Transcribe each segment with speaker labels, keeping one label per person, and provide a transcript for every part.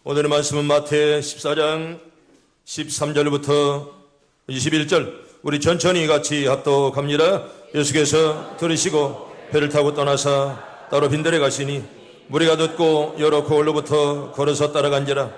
Speaker 1: 오늘의 말씀은 마태 14장 13절부터 21절 우리 천천히 같이 합독합니다. 예수께서 들으시고 배를 타고 떠나사 따로 빈들에 가시니 무리가 듣고 여러 고을로부터 걸어서 따라간지라.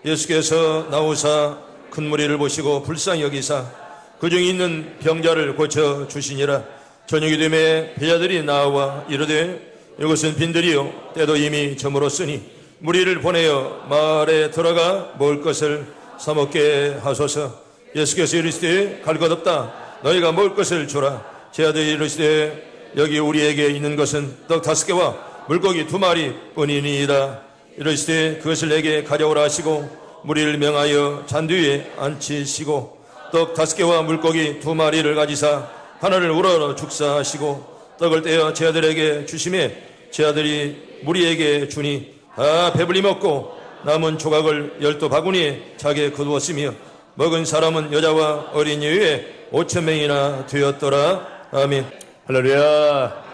Speaker 1: 예수께서 나오사 큰 무리를 보시고 불쌍히 여기사 그 중에 있는 병자를 고쳐 주시니라. 저녁이 되매 배자들이 나와 이르되 이것은 빈들이요 때도 이미 저물었으니 무리를 보내어 마을에 들어가 먹을 것을 사 먹게 하소서. 예수께서 이르시되 갈 것 없다 너희가 먹을 것을 주라. 제자들이 이르시되 여기 우리에게 있는 것은 떡 5개와 물고기 2마리 뿐이니이다. 이르시되 그것을 내게 가져오라 하시고 무리를 명하여 잔디 위에 앉히시고 떡 5개와 물고기 2마리를 가지사 하나를 우러러 축사하시고 떡을 떼어 제자들에게 주시매 제자들이 무리에게 주니 다 배불리 먹고 남은 조각을 12바구니에 차게 거두었으며 먹은 사람은 여자와 어린이 외에 5,000명이나 되었더라. 아멘. 할렐루야.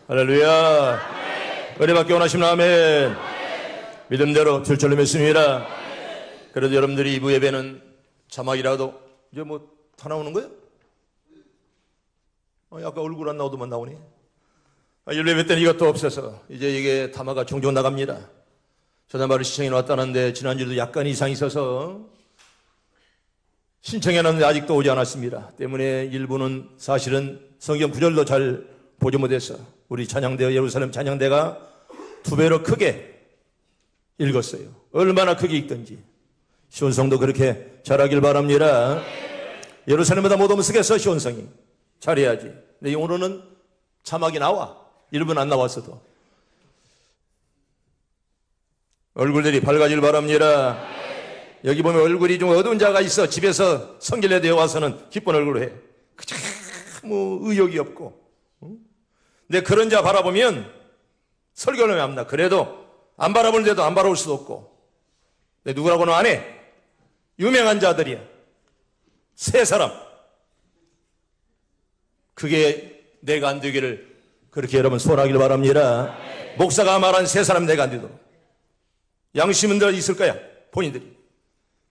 Speaker 1: 할렐루야. 은혜받기 원하시면 아멘. 믿음대로 될 줄로 믿습니다. 그래도 여러분들이 2부 예배는 자막이라도 이제 뭐 다 나오는 거예요? 아까 얼굴 안 나오더만 나오니? 1부 예배 때는 이것도 없어서 이제 이게 담화가 종종 나갑니다. 저담화를 시청해 놨다는데 지난주에도 약간 이상이 있어서 신청해놨는데 아직도 오지 않았습니다. 때문에 일부는 사실은 성경 구절도 잘 보지 못해서 우리 찬양대 예루살렘 찬양대가 2배로 크게 읽었어요. 얼마나 크게 읽던지. 시온성도 그렇게 잘하길 바랍니다. 예루살렘보다 못 오면 쓰겠어. 시온성이 잘해야지. 근데 오늘은 자막이 나와. 일부는 안 나왔어도. 얼굴들이 밝아질 바랍니다. 여기 보면 얼굴이 좀 어두운 자가 있어. 집에서 성결례 되어 와서는 기쁜 얼굴로 해. 뭐 의욕이 없고. 근데 그런 자 바라보면 설교는 안 나. 그래도 안 바라보는데도 안 바라볼 수도 없고. 근데 누구라고는 안 해. 유명한 자들이야. 3사람. 그게 내가 안 되기를 그렇게 여러분 소원하길 바랍니다. 목사가 말한 3사람 내가 안 되도록. 양심은 더 있을 거야. 본인들이.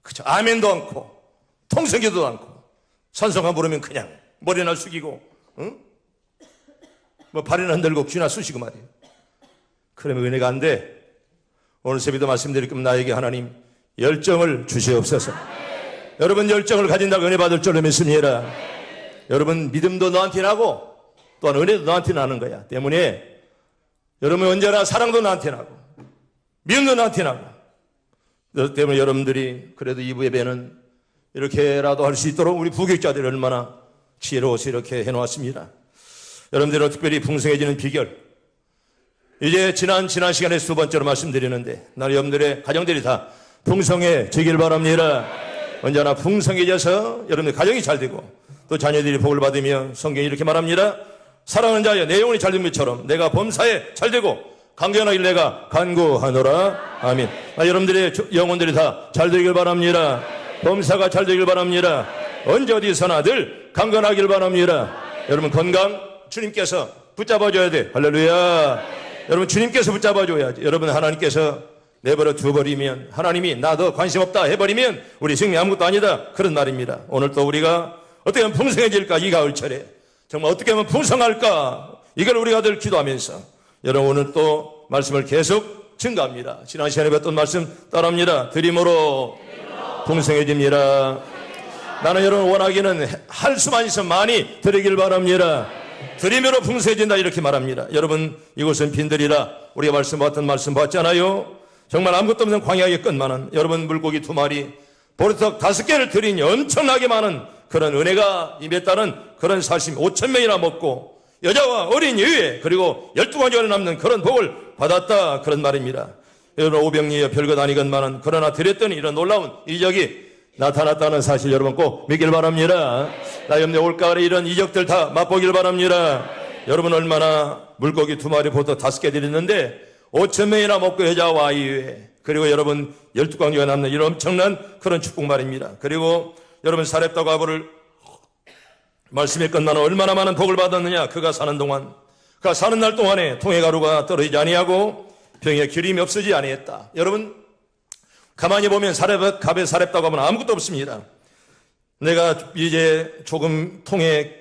Speaker 1: 그쵸. 아멘도 않고 통성기도 않고 찬송가 부르면 그냥 머리나 숙이고 응? 뭐 발이나 흔들고 귀나 쑤시고 말이에요. 그러면 은혜가 안 돼. 오늘 새벽도 말씀드릴 겁니다. 나에게 하나님 열정을 주시옵소서. 여러분 열정을 가진다고 은혜 받을 줄로 믿습니다. 여러분 믿음도 너한테 나고 또한 은혜도 너한테 나는 거야. 때문에 여러분 언제나 사랑도 나한테 나고 믿음도 나한테 나고 때문에 여러분들이 그래도 2부 예배는 이렇게라도 할 수 있도록 우리 부교육자들이 얼마나 지혜로워서 이렇게 해놓았습니다. 여러분들은 특별히 풍성해지는 비결. 이제 지난 시간에 2번째로 말씀드리는데 나는 여러분들의 가정들이 다 풍성해지길 바랍니다. 언제나 풍성해져서 여러분들 가정이 잘 되고 또 자녀들이 복을 받으며 성경이 이렇게 말합니다. 사랑하는 자여 내 영혼이 잘 된 것처럼 내가 범사에 잘 되고 강건하길 내가 간구하노라. 아멘. 여러분들의 영혼들이 다 잘 되길 바랍니다. 범사가 잘 되길 바랍니다. 언제 어디서나 늘 강건하길 바랍니다. 여러분 건강 주님께서 붙잡아줘야 돼. 할렐루야. 여러분 주님께서 붙잡아줘야지. 여러분 하나님께서 내버려 두어버리면 하나님이 나 더 관심 없다 해버리면 우리 생명 아무것도 아니다. 그런 말입니다. 오늘 또 우리가 어떻게 하면 풍성해질까? 이 가을철에 정말 어떻게 하면 풍성할까? 이걸 우리가 늘 기도하면서 여러분 오늘 또 말씀을 계속 증가합니다. 지난 시간에 뵀던 말씀 따라합니다. 드림으로 풍성해집니다. 나는 여러분 원하기는 할 수만 있으면 많이 드리길 바랍니다. 드림으로 풍성해진다 이렇게 말합니다. 여러분 이곳은 빈들이라 우리가 말씀 봤잖아요. 정말 아무것도 없는 광야의 끝만은 여러분 물고기 2마리 보리떡 5개를 드리니 엄청나게 많은 그런 은혜가 임했다는 그런 사실 5,000명이나 먹고 여자와 어린이 위에 그리고 12가지가 남는 그런 복을 받았다 그런 말입니다. 여러분 오병이어 별것 아니건만은 그러나 드렸더니 이런 놀라운 이적이 나타났다는 사실 여러분 꼭 믿길 바랍니다. 나 염려 올가을에 이런 이적들 다 맛보길 바랍니다. 여러분 얼마나 물고기 2마리 보리떡 5개 드렸는데 5,000명이나 먹고 여자와 아이 외에 그리고 여러분 12광주가 남는 이런 엄청난 그런 축복 말입니다. 그리고 여러분 사렙다 과부를 말씀했건만 얼마나 많은 복을 받았느냐. 그가 사는 동안 그가 사는 날 동안에 통의 가루가 떨어지지 아니하고 병의 기름이 없어지지 아니했다. 여러분 가만히 보면 갑에 사렙다고 하면 아무것도 없습니다. 내가 이제 조금 통에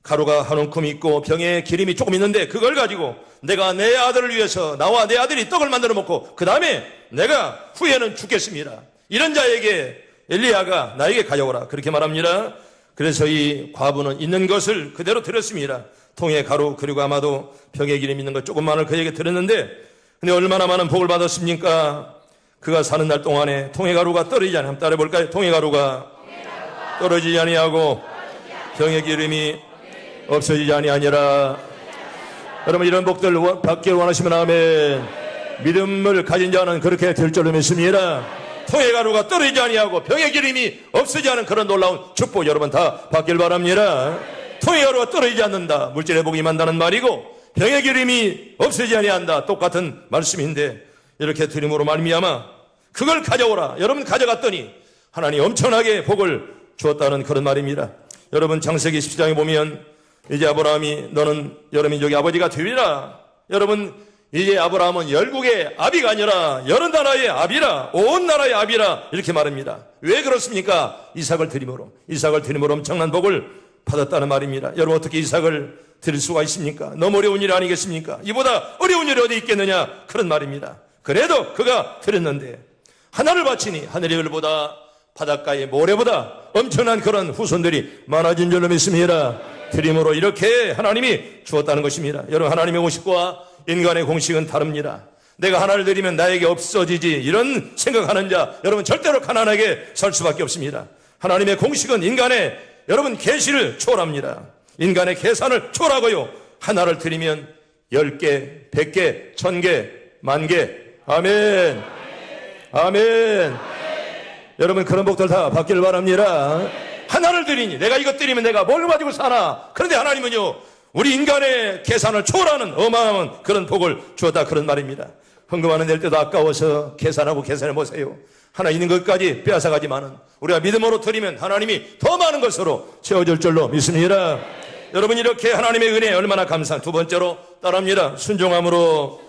Speaker 1: 가루가 한 움큼 있고 병에 기름이 조금 있는데 그걸 가지고 내가 내 아들을 위해서 나와 내 아들이 떡을 만들어 먹고 그 다음에 내가 후에는 죽겠습니다. 이런 자에게 엘리야가 나에게 가져오라 그렇게 말합니다. 그래서 이 과부는 있는 것을 그대로 드렸습니다. 통에 가루 그리고 아마도 병에 기름 있는 것 조금만을 그에게 드렸는데 근데 얼마나 많은 복을 받았습니까? 그가 사는 날 동안에 통에 가루가 떨어지지 않니 한번 따라해볼까요? 통에 가루가 떨어지지 아니하고 병에 기름이 없어지지 아니하니라. 여러분 이런 복들 받기를 원하시면 아멘. 믿음을 가진 자는 그렇게 될 줄로 믿습니다. 통의 가루가 떨어지지 아니하고 병의 기름이 없어지지 않은 그런 놀라운 축복 여러분 다 받길 바랍니다. 통의 가루가 떨어지지 않는다. 물질의 복이 임한다는 말이고 병의 기름이 없어지지 아니한다. 똑같은 말씀인데 이렇게 드림으로 말미암아 그걸 가져오라. 여러분 가져갔더니 하나님 엄청나게 복을 주었다는 그런 말입니다. 여러분 창세기 17장에 보면 이제 아브라함이 너는 여러 민족의 아버지가 되리라. 여러분 이제 아브라함은 열국의 아비가 아니라 여러 나라의 아비라, 온 나라의 아비라 이렇게 말합니다. 왜 그렇습니까? 이삭을 드림으로 엄청난 복을 받았다는 말입니다. 여러분 어떻게 이삭을 드릴 수가 있습니까? 너무 어려운 일 아니겠습니까? 이보다 어려운 일이 어디 있겠느냐 그런 말입니다. 그래도 그가 드렸는데 하나를 바치니 하늘의 별보다 바닷가의 모래보다 엄청난 그런 후손들이 많아진 줄로 믿습니다. 드림으로 이렇게 하나님이 주었다는 것입니다. 여러분 하나님의 공식과 인간의 공식은 다릅니다. 내가 하나를 드리면 나에게 없어지지 이런 생각하는 자 여러분 절대로 가난하게 살 수밖에 없습니다. 하나님의 공식은 인간의 여러분 계시를 초월합니다. 인간의 계산을 초월하고요. 하나를 드리면 10개, 100개, 1000개, 10,000개. 아멘. 아멘. 여러분 그런 복들 다 받기를 바랍니다. 하나를 드리니 내가 이것 드리면 내가 뭘 가지고 사나. 그런데 하나님은요 우리 인간의 계산을 초월하는 어마어마한 그런 복을 주었다 그런 말입니다. 헌금하는 낼 때도 아까워서 계산하고 계산해 보세요. 하나 있는 것까지 빼앗아가지만은 우리가 믿음으로 드리면 하나님이 더 많은 것으로 채워줄 줄로 믿습니다. 여러분 이렇게 하나님의 은혜 얼마나 감사한. 두 번째로 따라합니다. 순종함으로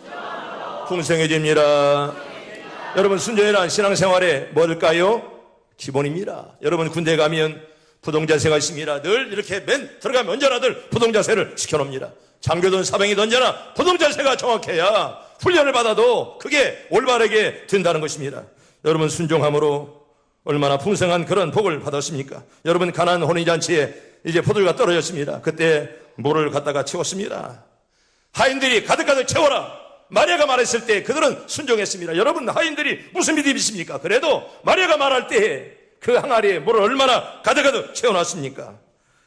Speaker 1: 풍성해집니다. 여러분 순종이란 신앙생활에 뭘까요? 기본입니다. 여러분 군대에 가면 부동자세가 있습니다. 늘 이렇게 들어가면 언제나들 부동자세를 시켜놓습니다. 장교든 사병이든 언제나 부동자세가 정확해야 훈련을 받아도 그게 올바르게 된다는 것입니다. 여러분 순종함으로 얼마나 풍성한 그런 복을 받았습니까? 여러분 가나안 혼인잔치에 이제 포도주가 떨어졌습니다. 그때 물을 갖다가 채웠습니다. 하인들이 가득가득 채워라. 마리아가 말했을 때 그들은 순종했습니다. 여러분 하인들이 무슨 믿음이 있습니까? 그래도 마리아가 말할 때 그 항아리에 물을 얼마나 가득가득 채워놨습니까?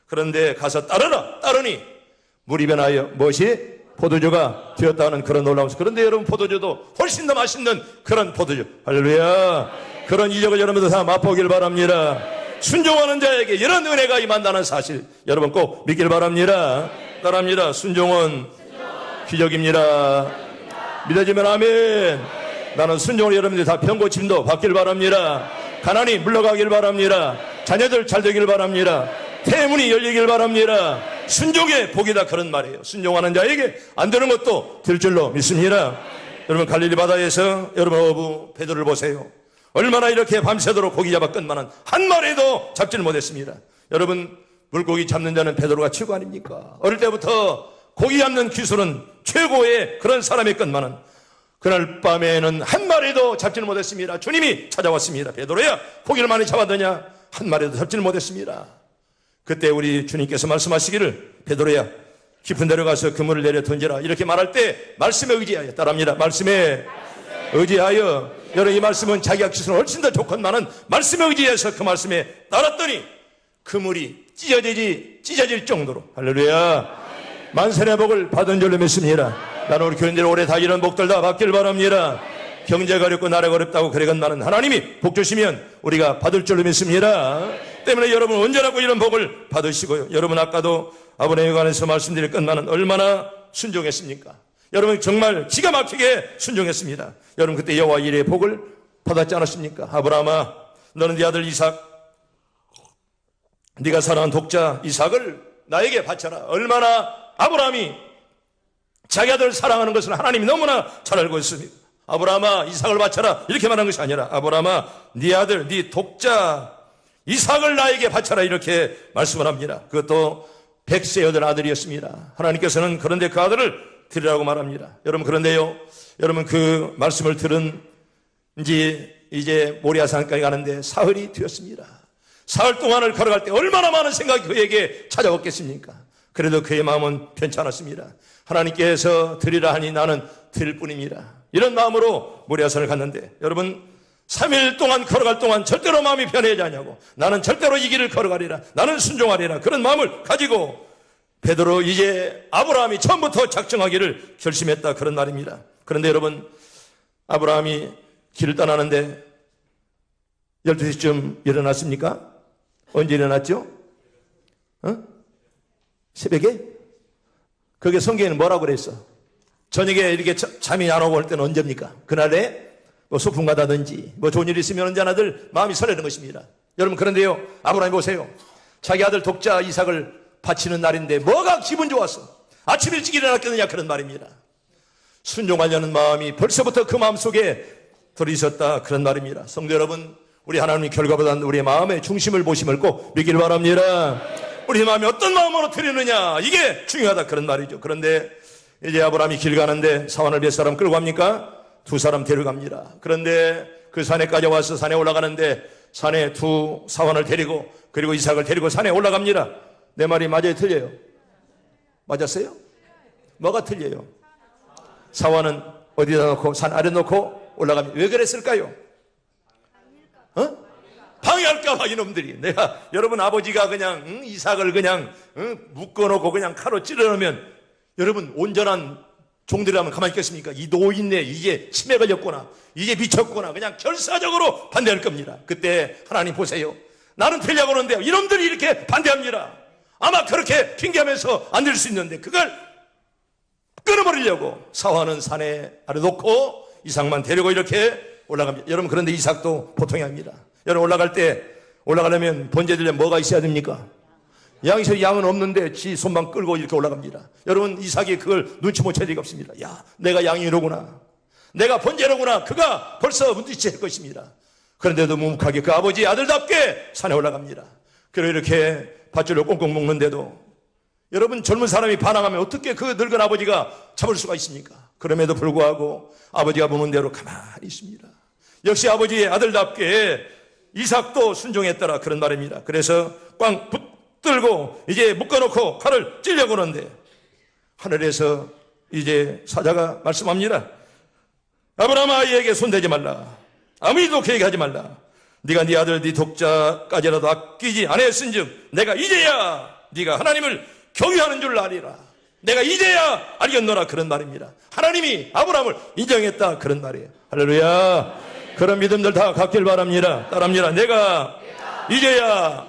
Speaker 1: 그런데 가서 따르니 물이 변하여 무엇이? 포도주가 되었다는 그런 놀라운. 그런데 여러분 포도주도 훨씬 더 맛있는 그런 포도주. 할렐루야. 그런 이적을 여러분들 다 맛보길 바랍니다. 순종하는 자에게 이런 은혜가 임한다는 사실 여러분 꼭 믿길 바랍니다. 따라합니다. 순종은 기적입니다. 믿어지면 아멘. 나는 순종을 여러분들이 다 병고침도 받길 바랍니다. 가난이 물러가길 바랍니다. 자녀들 잘 되길 바랍니다. 태문이 열리길 바랍니다. 순종의 복이다 그런 말이에요. 순종하는 자에게 안 되는 것도 될 줄로 믿습니다. 여러분 갈릴리 바다에서 여러분 어부 베드로를 보세요. 얼마나 이렇게 밤새도록 고기 잡았건만은 한 마리도 잡지를 못했습니다. 여러분 물고기 잡는 자는 베드로가 최고 아닙니까? 어릴 때부터 고기 잡는 기술은 최고의 그런 사람이었건만은 그날 밤에는 한 마리도 잡지를 못했습니다. 주님이 찾아왔습니다. 베드로야 고기를 많이 잡았더냐? 한 마리도 잡지를 못했습니다. 그때 우리 주님께서 말씀하시기를 베드로야 깊은 데로 가서 그물을 내려 던져라 이렇게 말할 때 말씀에 의지하여 따라합니다. 말씀에 의지하여. 여러분 이 말씀은 자기가 기술은 훨씬 더 좋건만은 말씀에 의지해서 그 말씀에 따랐더니 그물이 찢어질 정도로 할렐루야 만선의 복을 받은 줄로 믿습니다. 나는 우리 교인들 오래 다 이런 복들 다 받길 바랍니다. 경제가 어렵고 나라가 어렵다고 그래건만은 하나님이 복 주시면 우리가 받을 줄로 믿습니다. 때문에 여러분 언제라고 이런 복을 받으시고요. 여러분 아까도 아브라함에 관해서 말씀드릴 것만은 얼마나 순종했습니까? 여러분 정말 기가 막히게 순종했습니다. 여러분 그때 여호와 일의 복을 받았지 않았습니까? 아브라함아 너는 네 아들 이삭 네가 사랑한 독자 이삭을 나에게 바쳐라. 얼마나 아브라함이 자기 아들을 사랑하는 것을 하나님이 너무나 잘 알고 있습니다. 아브라함아 이삭을 바쳐라 이렇게 말한 것이 아니라 아브라함아 네 아들 네 독자 이삭을 나에게 바쳐라 이렇게 말씀을 합니다. 그것도 100세 아들이었습니다. 하나님께서는 그런데 그 아들을 드리라고 말합니다. 여러분 그런데요, 여러분 그 말씀을 들은 이제 모리아산까지 가는데 사흘이 되었습니다. 사흘 동안을 걸어갈 때 얼마나 많은 생각이 그에게 찾아왔겠습니까? 그래도 그의 마음은 편치 않았습니다. 하나님께서 드리라 하니 나는 드릴 뿐입니다. 이런 마음으로 모리아산을 갔는데 여러분 3일 동안 걸어갈 동안 절대로 마음이 편해하지 않냐고, 나는 절대로 이 길을 걸어가리라, 나는 순종하리라, 그런 마음을 가지고 베드로 이제 아브라함이 처음부터 작정하기를 결심했다, 그런 말입니다. 그런데 여러분 아브라함이 길을 떠나는데 12시쯤 일어났습니까? 언제 일어났죠? 새벽에? 그게 성경에는 뭐라고 그랬어? 저녁에 이렇게 잠이 안 오고 올 때는 언제입니까? 그날에 뭐 소풍 가다든지 뭐 좋은 일이 있으면 언제나들 마음이 설레는 것입니다. 여러분 그런데요, 아브라함 보세요. 자기 아들 독자 이삭을 바치는 날인데 뭐가 기분 좋았어? 아침 일찍 일어났겠느냐, 그런 말입니다. 순종하려는 마음이 벌써부터 그 마음속에 들어있었다, 그런 말입니다. 성도 여러분, 우리 하나님이 결과보다는 우리의 마음의 중심을 보심을 꼭 믿길 바랍니다. 우리 마음이 어떤 마음으로 드리느냐, 이게 중요하다, 그런 말이죠. 그런데 이제 아브라함이 길 가는데 사환을 몇 사람 끌고 갑니까? 2사람 데려갑니다. 그런데 그 산에까지 와서 산에 올라가는데 산에 2 사환을 데리고 그리고 이삭을 데리고 산에 올라갑니다. 내 말이 맞아요, 틀려요? 맞았어요? 뭐가 틀려요? 사환은 어디다 놓고 산 아래 놓고 올라갑니다. 왜 그랬을까요? 방해할까봐 이놈들이. 내가 여러분 아버지가 그냥 이삭을 그냥 묶어놓고 그냥 칼로 찔러놓으면 여러분 온전한 종들이라면 가만히 있겠습니까? 이 노인네 이제 치매 걸렸구나, 이제 미쳤구나, 그냥 결사적으로 반대할 겁니다. 그때 하나님 보세요, 나는 되려고 하는데요, 이놈들이 이렇게 반대합니다. 아마 그렇게 핑계하면서 안 될 수 있는데 그걸 끊어버리려고 사환은 산에 아래 놓고 이삭만 데리고 이렇게 올라갑니다. 여러분 그런데 이삭도 보통이 아닙니다. 여러분 올라가려면 번제들려면 뭐가 있어야 됩니까? 양은 없는데 지 손만 끌고 이렇게 올라갑니다. 여러분 이삭이 그걸 눈치 못 채릴 리가 없습니다. 야, 내가 양이로구나, 내가 번제로구나, 그가 벌써 눈치챌 것입니다. 그런데도 묵묵하게 그 아버지 아들답게 산에 올라갑니다. 그리고 이렇게 밧줄로 꽁꽁 묶는데도 여러분 젊은 사람이 반항하면 어떻게 그 늙은 아버지가 잡을 수가 있습니까? 그럼에도 불구하고 아버지가 보는 대로 가만히 있습니다. 역시 아버지의 아들답게 이삭도 순종했더라, 그런 말입니다. 그래서 꽝 붙들고 이제 묶어놓고 칼을 찔려고 하는데 하늘에서 이제 사자가 말씀합니다. 아브라함아, 이에게 손대지 말라, 아무 일도 그에게 하지 말라. 네가 네 아들 네 독자까지라도 아끼지 아니했은즉 내가 이제야 네가 하나님을 경외하는 줄 아리라. 내가 이제야 알겠노라, 그런 말입니다. 하나님이 아브라함을 인정했다, 그런 말이에요. 할렐루야. 그런 믿음들 다 갖길 바랍니다. 따라합니다. 내가 이제야.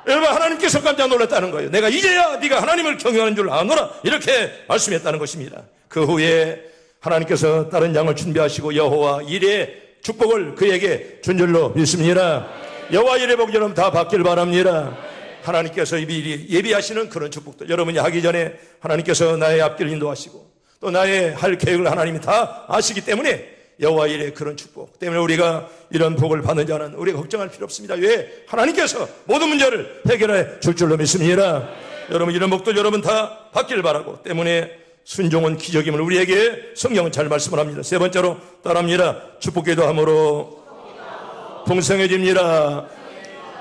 Speaker 1: 여러분 하나님께서 깜짝 놀랐다는 거예요. 내가 이제야 네가 하나님을 경외하는 줄 아노라, 이렇게 말씀했다는 것입니다. 그 후에 하나님께서 다른 양을 준비하시고 여호와 이레의 축복을 그에게 준 줄로 믿습니다. 여호와 이레의 복 여러분 다 받길 바랍니다. 하나님께서 미리 예비하시는 그런 축복도 여러분이 하기 전에 하나님께서 나의 앞길을 인도하시고 또 나의 할 계획을 하나님이 다 아시기 때문에 여호와 이레의 그런 축복 때문에 우리가 이런 복을 받는 자는 우리가 걱정할 필요 없습니다. 왜? 하나님께서 모든 문제를 해결해 줄 줄로 믿습니다. 여러분 이런 복도 여러분 다 받기를 바라고, 때문에 순종은 기적임을 우리에게 성경은 잘 말씀을 합니다. 세 번째로 따라합니다. 축복기도 함으로 풍성해집니다.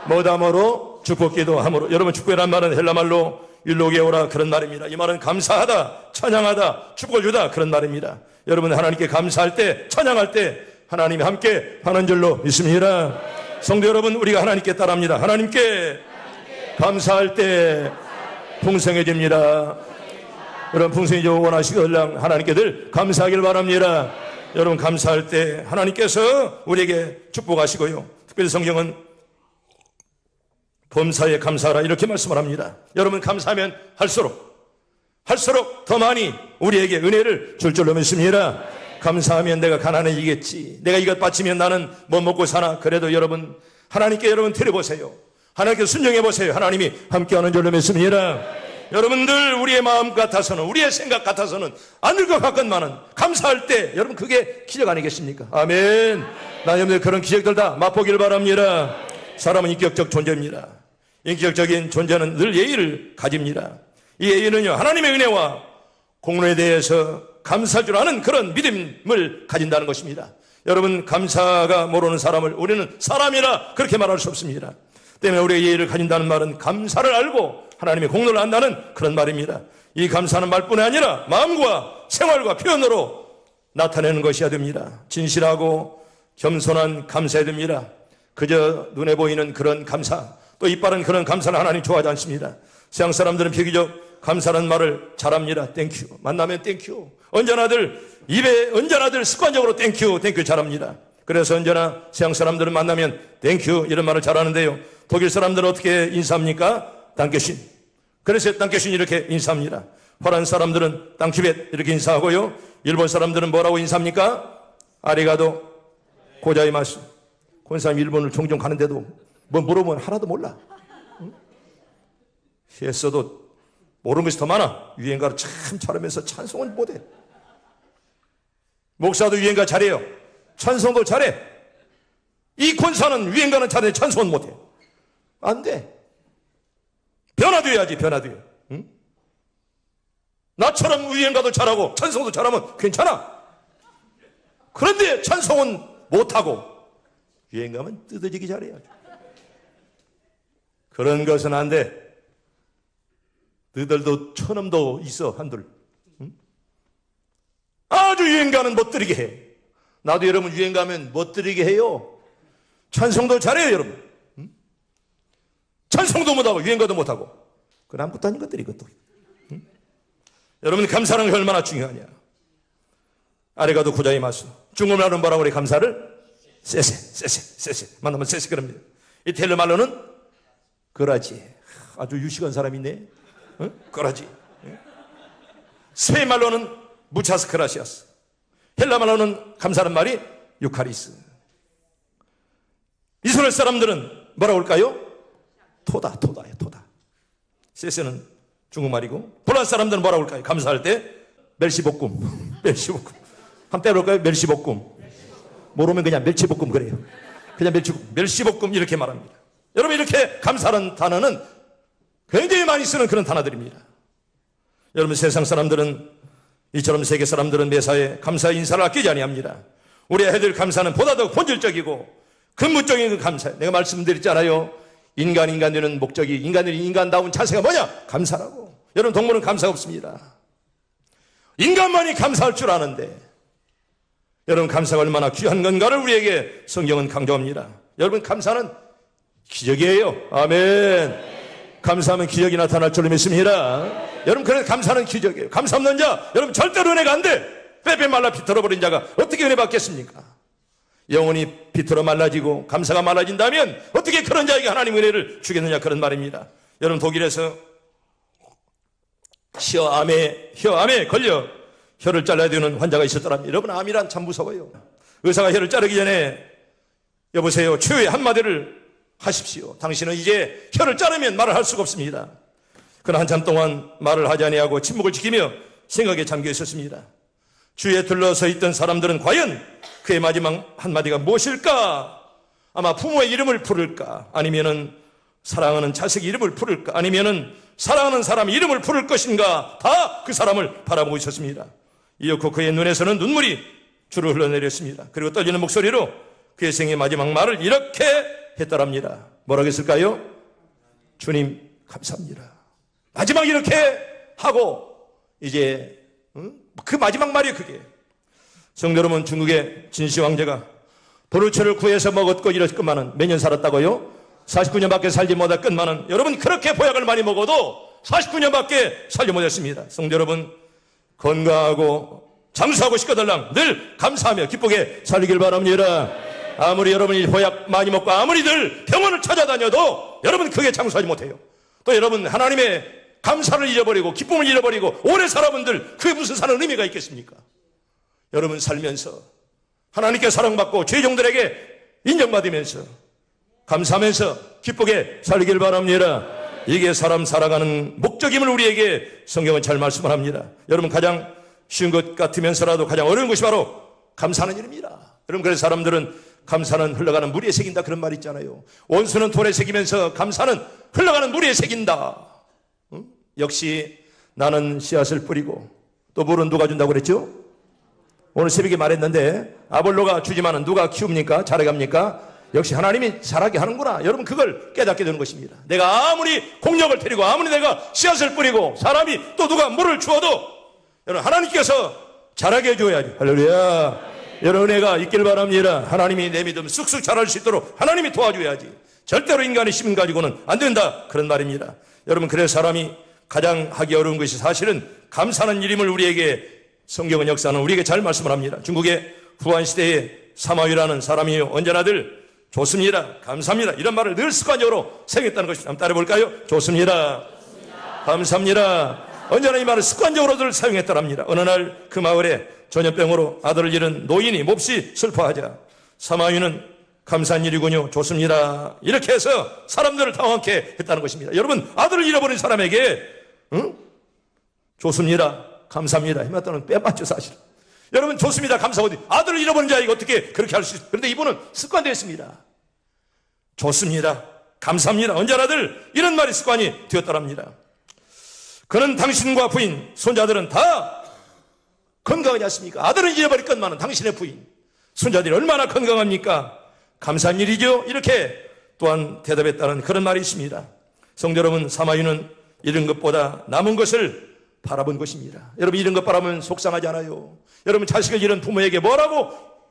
Speaker 1: 뭐담으로? 축복기도 함으로. 여러분 축복이란 말은 헬라말로 율로게오라, 그런 말입니다. 이 말은 감사하다, 찬양하다, 축복을 주다, 그런 말입니다. 여러분 하나님께 감사할 때, 찬양할 때 하나님이 함께 하는 줄로 믿습니다. 성도 여러분, 우리가 하나님께 따라합니다. 하나님께 감사할 때 풍성해집니다. 여러분 풍성해지기 원하시거든 하나님께 늘 감사하길 바랍니다. 여러분 감사할 때 하나님께서 우리에게 축복하시고요. 특별히 성경은 범사에 감사하라, 이렇게 말씀을 합니다. 여러분 감사하면 할수록 더 많이 우리에게 은혜를 줄 줄로 믿습니다. 감사하면 내가 가난해지겠지, 내가 이것 바치면 나는 뭐 먹고 사나. 그래도 여러분 하나님께 여러분 드려보세요. 하나님께 순종해보세요. 하나님이 함께하는 줄로 믿습니다. 여러분들 우리의 마음 같아서는, 우리의 생각 같아서는 안 될 것 같건만은 감사할 때 여러분 그게 기적 아니겠습니까? 아멘. 나 여러분들 그런 기적들 다 맛보기를 바랍니다. 사람은 인격적 존재입니다. 인격적인 존재는 늘 예의를 가집니다. 이 예의는요, 하나님의 은혜와 공로에 대해서 감사할 줄 아는 그런 믿음을 가진다는 것입니다. 여러분, 감사가 모르는 사람을 우리는 사람이라 그렇게 말할 수 없습니다. 때문에 우리의 예의를 가진다는 말은 감사를 알고 하나님의 공로를 안다는 그런 말입니다. 이 감사는 말뿐이 아니라 마음과 생활과 표현으로 나타내는 것이어야 됩니다. 진실하고 겸손한 감사해야 됩니다. 그저 눈에 보이는 그런 감사, 또 이빠른 그런 감사는 하나님 좋아하지 않습니다. 세상 사람들은 비교적 감사라는 말을 잘합니다. 땡큐. 만나면 땡큐. 입에 언제나들 습관적으로 땡큐 잘합니다. 그래서 언제나 세상 사람들은 만나면 땡큐 이런 말을 잘하는데요. 독일 사람들은 어떻게 인사합니까? 땅케신. 그래서 땅케신 이렇게 인사합니다. 호란 사람들은 땅키벳 이렇게 인사하고요. 일본 사람들은 뭐라고 인사합니까? 아리가도 고자이마스. 그 사람 일본을 종종 가는데도 뭐 물어보면 하나도 몰라. 응? 했어도 모르는 것이 더 많아. 유행가를 참 잘하면서 찬송은 못해. 목사도 유행가 잘해요. 찬송도 잘해. 이 권사는 유행가는 잘해. 찬송은 못해. 안 돼. 변화돼야지. 변화돼요. 응? 나처럼 유행가도 잘하고 찬송도 잘하면 괜찮아. 그런데 찬송은 못하고 유행가면 뜯어지기 잘해야죠. 그런 것은 안 돼. 너희들도 천엄도 있어 한둘. 응? 아주 유행가는 멋들이게 해. 나도 여러분 유행가면 멋들이게 해요. 찬송도 잘해요 여러분. 응? 찬송도 못하고 유행가도 못하고 그건 아무것도 아닌 것들이 이것도. 응? 여러분 감사라는 게 얼마나 중요하냐. 아래가도 구자이 마수. 중국말로는 뭐라고 그래 감사를? 세세 만나면 세세 그럽니다. 이탈리아 말로는 그라지. 아주 유식한 사람이 있네. 응? 그라지. 스페인 말로는 무차스 크라시아스. 헬라 말로는 감사하는 말이 유카리스. 이스라엘 사람들은 뭐라고 할까요? 토다예요. 토다. 세세는 중국말이고 폴란 사람들은 뭐라고 할까요? 감사할 때 멸치볶음. 멸치볶음. 한번 때려볼까요? 멸치볶음. 모르면 그냥 멸치볶음 그래요. 그냥 멸치볶음 이렇게 말합니다. 여러분 이렇게 감사하는 단어는 굉장히 많이 쓰는 그런 단어들입니다. 여러분 세상 사람들은 이처럼 세계 사람들은 매사에 감사 인사를 아끼지 아니합니다. 우리가 해야 될 감사는 보다 더 본질적이고 근본적인 그 감사. 내가 말씀드렸잖아요. 인간이 되는 목적이 인간들이 인간다운 자세가 뭐냐? 감사라고. 여러분 동물은 감사가 없습니다. 인간만이 감사할 줄 아는데 여러분 감사가 얼마나 귀한 건가를 우리에게 성경은 강조합니다. 여러분 감사는 기적이에요. 아멘. 감사하면 기적이 나타날 줄로 믿습니다. 여러분 그래 감사는 기적이에요. 감사 없는 자 여러분 절대로 은혜가 안 돼. 빼빼 말라 비틀어버린 자가 어떻게 은혜 받겠습니까? 영혼이 비틀어 말라지고 감사가 말라진다면 어떻게 그런 자에게 하나님 은혜를 주겠느냐 그런 말입니다. 여러분 독일에서 혀암에 걸려 혀를 잘라야 되는 환자가 있었더랍니다. 여러분 암이란 참 무서워요. 의사가 혀를 자르기 전에 여보세요 최후의 한마디를 하십시오. 당신은 이제 혀를 자르면 말을 할 수가 없습니다. 그는 한참 동안 말을 하지 아니하고 침묵을 지키며 생각에 잠겨 있었습니다. 주위에 둘러서 있던 사람들은 과연 그의 마지막 한마디가 무엇일까? 아마 부모의 이름을 부를까? 아니면은 사랑하는 자식의 이름을 부를까? 아니면은 사랑하는 사람의 이름을 부를 것인가? 다 그 사람을 바라보고 있었습니다. 이윽고 그의 눈에서는 눈물이 주르 흘러내렸습니다. 그리고 떨리는 목소리로 그의 생의 마지막 말을 이렇게 했더랍니다. 뭐라고 했을까요? 주님 감사합니다. 마지막 이렇게 하고 이제 그 마지막 말이 그게. 성도 여러분 중국의 진시 왕제가 보르초를 구해서 먹었고 이랬건만은 몇 년 살았다고요? 49년밖에 살지 못했건만은 여러분 그렇게 보약을 많이 먹어도 49년밖에 살지 못했습니다. 성도 여러분 건강하고 장수하고 싶거들랑 늘 감사하며 기쁘게 살길 바랍니다. 아무리 여러분이 보약 많이 먹고 아무리 늘 병원을 찾아다녀도 여러분 크게 장수하지 못해요. 또 여러분 하나님의 감사를 잃어버리고 기쁨을 잃어버리고 오래 살아분들 그게 무슨 사는 의미가 있겠습니까? 여러분 살면서 하나님께 사랑받고 죄종들에게 인정받으면서 감사하면서 기쁘게 살길 바랍니다. 이게 사람 살아가는 목적임을 우리에게 성경은 잘 말씀을 합니다. 여러분, 가장 쉬운 것 같으면서라도 가장 어려운 것이 바로 감사하는 일입니다. 여러분, 그래서 사람들은 감사는 흘러가는 물에 새긴다 그런 말이 있잖아요. 원수는 돌에 새기면서 감사는 흘러가는 물에 새긴다. 역시 나는 씨앗을 뿌리고 또 물은 누가 준다고 그랬죠? 오늘 새벽에 말했는데 아볼로가 주지만은 누가 키웁니까? 자라게 합니까? 역시 하나님이 자라게 하는구나. 여러분, 그걸 깨닫게 되는 것입니다. 내가 아무리 공력을 들이고 아무리 내가 씨앗을 뿌리고 사람이 또 누가 물을 주어도 여러분, 하나님께서 자라게 해줘야지. 할렐루야. 여러분, 은혜가 있길 바랍니다. 하나님이 내 믿음 쑥쑥 자랄 수 있도록 하나님이 도와줘야지. 절대로 인간의 힘 가지고는 안 된다 그런 말입니다. 여러분, 그래서 사람이 가장 하기 어려운 것이 사실은 감사하는 일임을 우리에게 성경은 역사는 우리에게 잘 말씀을 합니다. 중국의 후한시대에 사마위라는 사람이 언제나들 좋습니다, 감사합니다 이런 말을 늘 습관적으로 새겼다는 것입니다. 한번 따라해볼까요? 좋습니다, 감사합니다. 언제나 이 말을 습관적으로 늘 사용했더랍니다. 어느 날 그 마을에 전염병으로 아들을 잃은 노인이 몹시 슬퍼하자 사마위는 감사한 일이군요, 좋습니다 이렇게 해서 사람들을 당황케 했다는 것입니다. 여러분, 아들을 잃어버린 사람에게 좋습니다, 감사합니다 해봤다는 빼맞죠 사실은. 여러분, 좋습니다, 감사하고 아들을 잃어버린 자에게 어떻게 그렇게 할 수 있어요? 그런데 이분은 습관되었습니다. 좋습니다, 감사합니다 언제나들 이런 말이 습관이 되었더랍니다. 그는 당신과 부인, 손자들은 다 건강하지 않습니까? 아들은 잃어버릴 것만은 당신의 부인, 손자들이 얼마나 건강합니까? 감사한 일이죠. 이렇게 또한 대답했다는 그런 말이 있습니다. 성도 여러분, 사마위는 잃은 것보다 남은 것을 바라본 것입니다. 여러분, 잃은 것 바라보면 속상하지 않아요? 여러분, 자식을 잃은 부모에게 뭐라고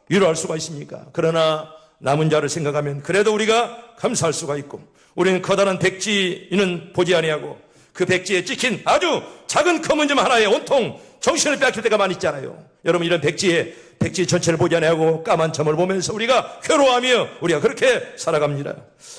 Speaker 1: 위로할 수가 있습니까? 그러나 남은 자를 생각하면 그래도 우리가 감사할 수가 있고, 우리는 커다란 백지는 보지 아니하고 그 백지에 찍힌 아주 작은 검은 점 하나에 온통 정신을 빼앗길 때가 많이 있잖아요. 여러분, 이런 백지 전체를 보지 아니하고 까만 점을 보면서 우리가 괴로워하며 우리가 그렇게 살아갑니다.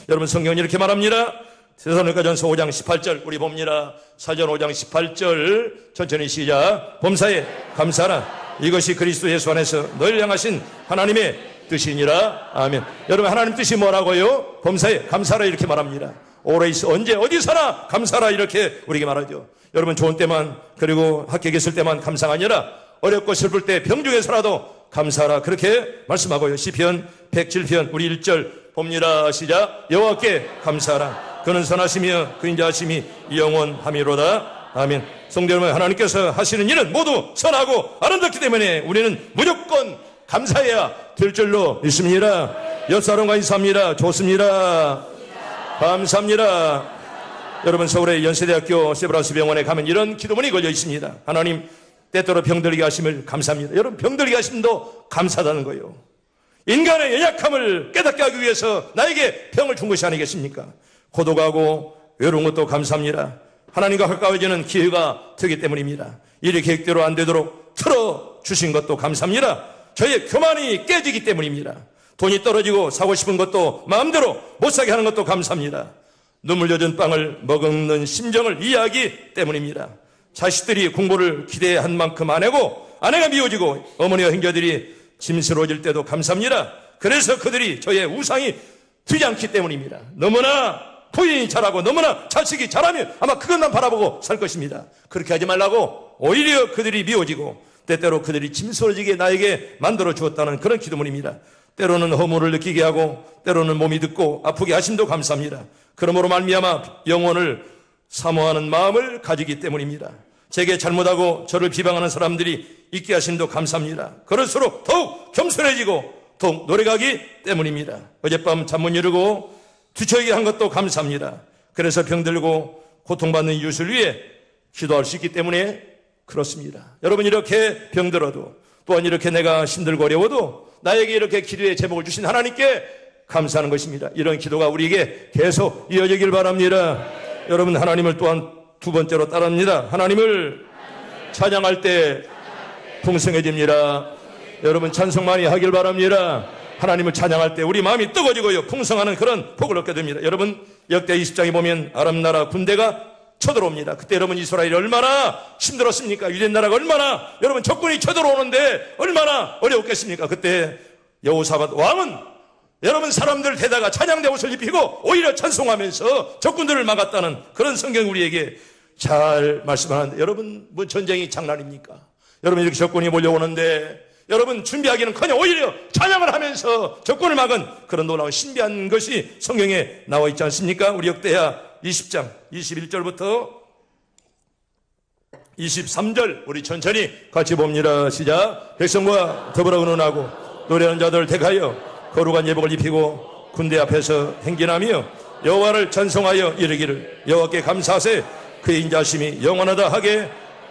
Speaker 1: 여러분, 성경은 이렇게 말합니다. 데살로니가전서 5장 18절 우리 봅니다. 사전 5장 18절 천천히 시작. 범사에 감사하라. 이것이 그리스도 예수 안에서 너희를 향하신 하나님의 뜻이니라. 아멘. 여러분, 하나님 뜻이 뭐라고요? 범사에 감사하라 이렇게 말합니다. 오래있어 언제 어디서나 감사하라 이렇게 우리에게 말하죠. 여러분, 좋은 때만 그리고 학교에 있을 때만 감사가 아니라 어렵고 슬플 때 병중에서라도 감사하라 그렇게 말씀하고요. 시편 107편 우리 1절 봅니다. 시작. 여호와께 감사하라. 그는 선하시며 그 인자하심이 영원함이로다. 아멘. 성도 여러분, 하나님께서 하시는 일은 모두 선하고 아름답기 때문에 우리는 무조건 감사해야 될 줄로 믿습니다. 옆 사람과 인사합니다. 좋습니다, 감사합니다. 여러분, 서울의 연세대학교 세브란스 병원에 가면 이런 기도문이 걸려 있습니다. 하나님, 때때로 병들게 하심을 감사합니다. 여러분, 병들게 하심도 감사하다는 거예요. 인간의 연약함을 깨닫게 하기 위해서 나에게 병을 준 것이 아니겠습니까? 고독하고 외로운 것도 감사합니다. 하나님과 가까워지는 기회가 되기 때문입니다. 일이 계획대로 안 되도록 틀어주신 것도 감사합니다. 저의 교만이 깨지기 때문입니다. 돈이 떨어지고 사고 싶은 것도 마음대로 못 사게 하는 것도 감사합니다. 눈물 젖은 빵을 먹는 심정을 이해하기 때문입니다. 자식들이 공부를 기대한 만큼 안 하고 아내가 미워지고 어머니와 형제들이 짐스러워질 때도 감사합니다. 그래서 그들이 저의 우상이 되지 않기 때문입니다. 너무나 부인이 잘하고 너무나 자식이 잘하면 아마 그것만 바라보고 살 것입니다. 그렇게 하지 말라고 오히려 그들이 미워지고 때때로 그들이 짐스러워지게 나에게 만들어 주었다는 그런 기도문입니다. 때로는 허물을 느끼게 하고 때로는 몸이 듣고 아프게 하심도 감사합니다. 그러므로 말미암아 영혼을 사모하는 마음을 가지기 때문입니다. 제게 잘못하고 저를 비방하는 사람들이 있게 하심도 감사합니다. 그럴수록 더욱 겸손해지고 더욱 노래가기 때문입니다. 어젯밤 잠 못 이루고 뒤척이게 한 것도 감사합니다. 그래서 병들고 고통받는 이웃을 위해 기도할 수 있기 때문에 그렇습니다. 여러분, 이렇게 병들어도 또한 이렇게 내가 힘들고 어려워도 나에게 이렇게 기도의 제목을 주신 하나님께 감사하는 것입니다. 이런 기도가 우리에게 계속 이어지길 바랍니다. 여러분, 하나님을 또한 두 번째로 따릅니다. 하나님을 찬양할 때 풍성해집니다. 여러분, 찬송 많이 하길 바랍니다. 하나님을 찬양할 때 우리 마음이 뜨거워지고요, 풍성하는 그런 복을 얻게 됩니다. 여러분, 역대 20장에 보면 아람 나라 군대가 쳐들어옵니다. 그때 여러분, 이스라엘이 얼마나 힘들었습니까? 유대 나라가 얼마나 여러분 적군이 쳐들어오는데 얼마나 어려웠겠습니까? 그때 여호사밧 왕은 여러분 사람들 대다가 찬양대 옷을 입히고 오히려 찬송하면서 적군들을 막았다는 그런 성경이 우리에게 잘 말씀하는데, 여러분 뭐 전쟁이 장난입니까? 여러분 이렇게 적군이 몰려오는데 여러분 준비하기는커녕 오히려 찬양을 하면서 적군을 막은 그런 놀라운 신비한 것이 성경에 나와 있지 않습니까? 우리 역대하 20장 21절부터 23절 우리 천천히 같이 봅니다. 시작. 백성과 더불어 의논하고 노래하는 자들을 택하여 거룩한 예복을 입히고 군대 앞에서 행진하며 여호와를 찬송하여 이르기를 여호와께 감사하세 그의 인자심이 영원하다 하게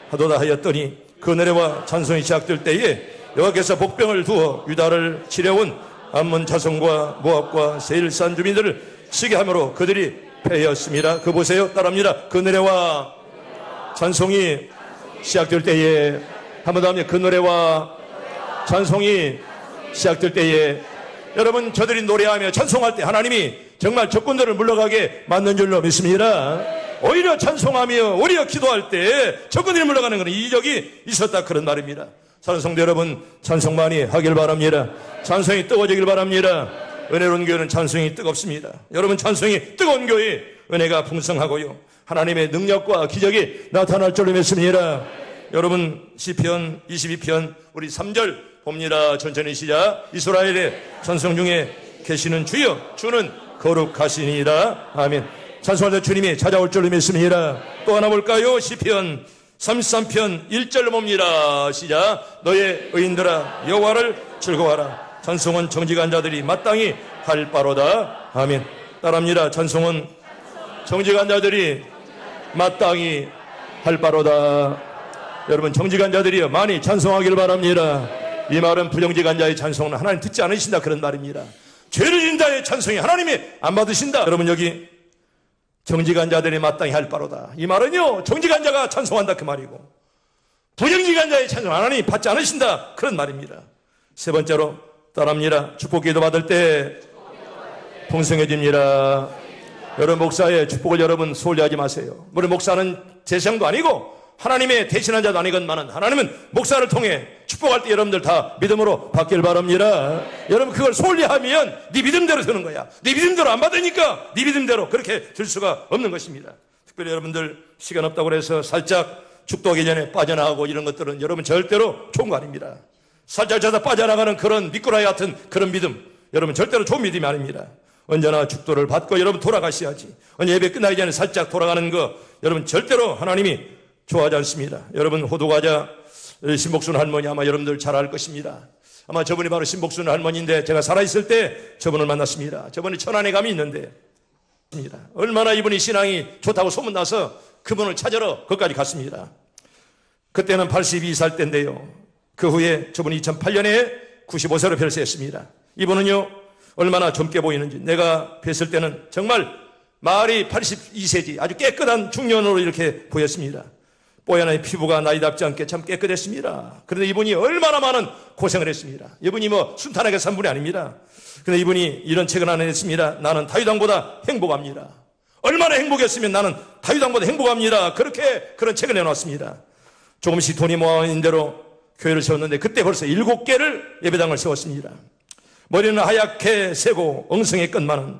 Speaker 1: 하도다 하였더니 그 노래와 찬송이 시작될 때에 여호와께서 복병을 두어 유다를 치려온 암몬 자손과 모압과 세일산 주민들을 치게 함으로 그들이 패하였습니다. 그 보세요. 따라합니다. 그 노래와 찬송이 시작될 때에, 한 번 더 합니다. 그 노래와 찬송이 시작될 때에, 여러분 저들이 노래하며 찬송할 때 하나님이 정말 적군들을 물러가게 만든 줄로 믿습니다. 오히려 찬송하며 오히려 기도할 때 적군들이 물러가는 그런 이적이 있었다, 그런 말입니다. 사랑하는 성도 여러분, 찬송 많이 하길 바랍니다. 찬송이 뜨거워지길 바랍니다. 은혜로운 교회는 찬송이 뜨겁습니다. 여러분 찬송이 뜨거운 교회, 은혜가 풍성하고요 하나님의 능력과 기적이 나타날 줄로 믿습니다. 여러분 시편 22편 우리 3절 봅니다. 천천히 시작. 이스라엘의 찬송 중에 계시는 주여 주는 거룩하시니이다. 아멘. 찬송할 때 주님이 찾아올 줄로 믿습니다. 또 하나 볼까요? 시편 33편 1절 봅니다. 시작. 너의 의인들아 여호와를 즐거워하라. 찬송은 정직한 자들이 마땅히 할 바로다. 아멘. 따라합니다. 찬송은 정직한 자들이 마땅히 할 바로다. 여러분 정직한 자들이요 많이 찬송하기를 바랍니다. 이 말은 부정직한 자의 찬송은 하나님 듣지 않으신다, 그런 말입니다. 죄를 지은 자의 찬송이 하나님이 안 받으신다. 여러분 여기 정직한 자들이 마땅히 할 바로다, 이 말은요 정직한 자가 찬송한다 그 말이고, 부정직한 자의 찬송 하나님이 받지 않으신다, 그런 말입니다. 세 번째로 따라합니다. 축복기도 받을 때 풍성해집니다. 여러분 목사의 축복을 여러분 소홀히 하지 마세요. 물론 목사는 제사장도 아니고 하나님의 대신한 자도 아니건만은 하나님은 목사를 통해 축복할 때 여러분들 다 믿음으로 받길 바랍니다. 여러분 그걸 소홀히 하면 네 믿음대로 되는 거야. 네 믿음대로 안 받으니까 네 믿음대로 그렇게 될 수가 없는 것입니다. 특별히 여러분들 시간 없다고 해서 살짝 축도하기 전에 빠져나가고 이런 것들은 여러분 절대로 좋은 거 아닙니다. 살짝 자다 빠져나가는 그런 미꾸라지 같은 그런 믿음, 여러분 절대로 좋은 믿음이 아닙니다. 언제나 축도를 받고 여러분 돌아가셔야지. 언제 예배 끝나기 전에 살짝 돌아가는 거 여러분 절대로 하나님이 좋아하지 않습니다. 여러분 호두과자 신복순 할머니 아마 여러분들 잘 알 것입니다. 아마 저분이 바로 신복순 할머니인데 제가 살아있을 때 저분을 만났습니다. 저분이 천안에 감이 있는데 얼마나 이분이 신앙이 좋다고 소문나서 그분을 찾으러 거기까지 갔습니다. 그때는 82살 때인데요. 그 후에 저분이 2008년에 95세로 별세했습니다. 이분은요 얼마나 젊게 보이는지, 내가 뵀을 때는 정말 말이 82세지 아주 깨끗한 중년으로 이렇게 보였습니다. 뽀얀의 피부가 나이답지 않게 참 깨끗했습니다. 그런데 이분이 얼마나 많은 고생을 했습니다. 이분이 뭐 순탄하게 산 분이 아닙니다. 그런데 이분이 이런 책을 하나 냈습니다. 나는 다윗왕보다 행복합니다. 얼마나 행복했으면 나는 다윗왕보다 행복합니다. 그렇게 그런 책을 내놨습니다. 조금씩 돈이 모아있는 대로 교회를 세웠는데 그때 벌써 7개를 예배당을 세웠습니다. 머리는 하얗게 새고 엉성했건만은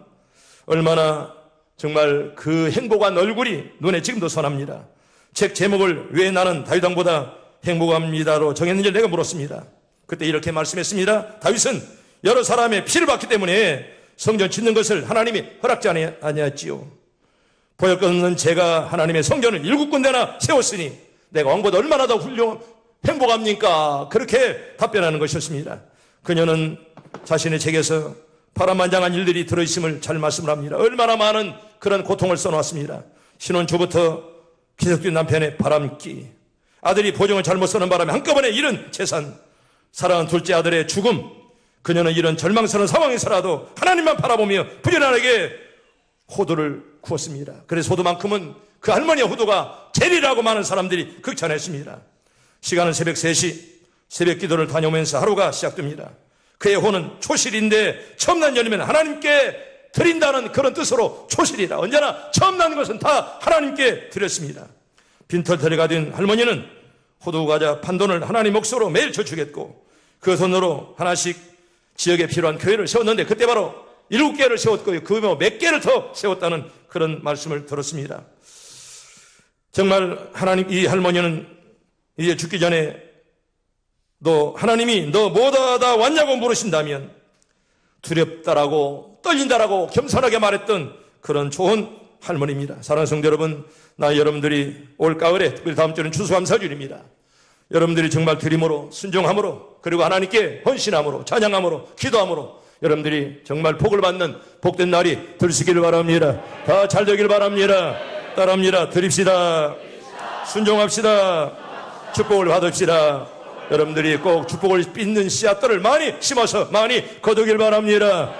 Speaker 1: 얼마나 정말 그 행복한 얼굴이 눈에 지금도 선합니다. 책 제목을 왜 나는 다윗왕보다 행복합니다로 정했는지 내가 물었습니다. 그때 이렇게 말씀했습니다. 다윗은 여러 사람의 피를 받기 때문에 성전 짓는 것을 하나님이 허락지 아니었지요. 보잘것없는 제가 하나님의 성전을 7군데나 세웠으니 내가 왕보다 얼마나 더 행복합니까? 그렇게 답변하는 것이었습니다. 그녀는 자신의 책에서 파란만장한 일들이 들어있음을 잘 말씀을 합니다. 얼마나 많은 그런 고통을 써놓았습니다. 신혼초부터 기적된 남편의 바람기, 아들이 보증을 잘못 쓰는 바람에 한꺼번에 잃은 재산, 사랑하는 둘째 아들의 죽음. 그녀는 이런 절망스러운 상황에서라도 하나님만 바라보며 부지런하게 호두를 구웠습니다. 그래서 호두만큼은 그 할머니의 호두가 제리라고 많은 사람들이 극찬했습니다. 시간은 새벽 3시, 새벽 기도를 다녀오면서 하루가 시작됩니다. 그의 호는 초실인데 처음 난 열매는 하나님께 드린다는 그런 뜻으로 초실이라, 언제나 처음 난 것은 다 하나님께 드렸습니다. 빈털터리가 된 할머니는 호두과자 판돈을 하나님 몫으로 매일 저축했고 그 돈으로 하나씩 지역에 필요한 교회를 세웠는데 그때 바로 7개를 세웠고요. 그 몇 개를 더 세웠다는 그런 말씀을 들었습니다. 정말 하나님, 이 할머니는 이제 죽기 전에 너 하나님이 너 뭐다 왔냐고 물으신다면 두렵다라고 떨린다라고 겸손하게 말했던 그런 좋은 할머니입니다. 사랑하는 성도 여러분, 여러분들이 올 가을에 특별히 다음 주는 추수감사주일입니다. 여러분들이 정말 드림으로 순종함으로 그리고 하나님께 헌신함으로 찬양함으로 기도함으로 여러분들이 정말 복을 받는 복된 날이 되시기를 바랍니다. 다 잘 되길 바랍니다. 따라합니다. 드립시다. 순종합시다. 축복을 받읍시다. 여러분들이 꼭 축복을 빚는 씨앗들을 많이 심어서 많이 거두길 바랍니다.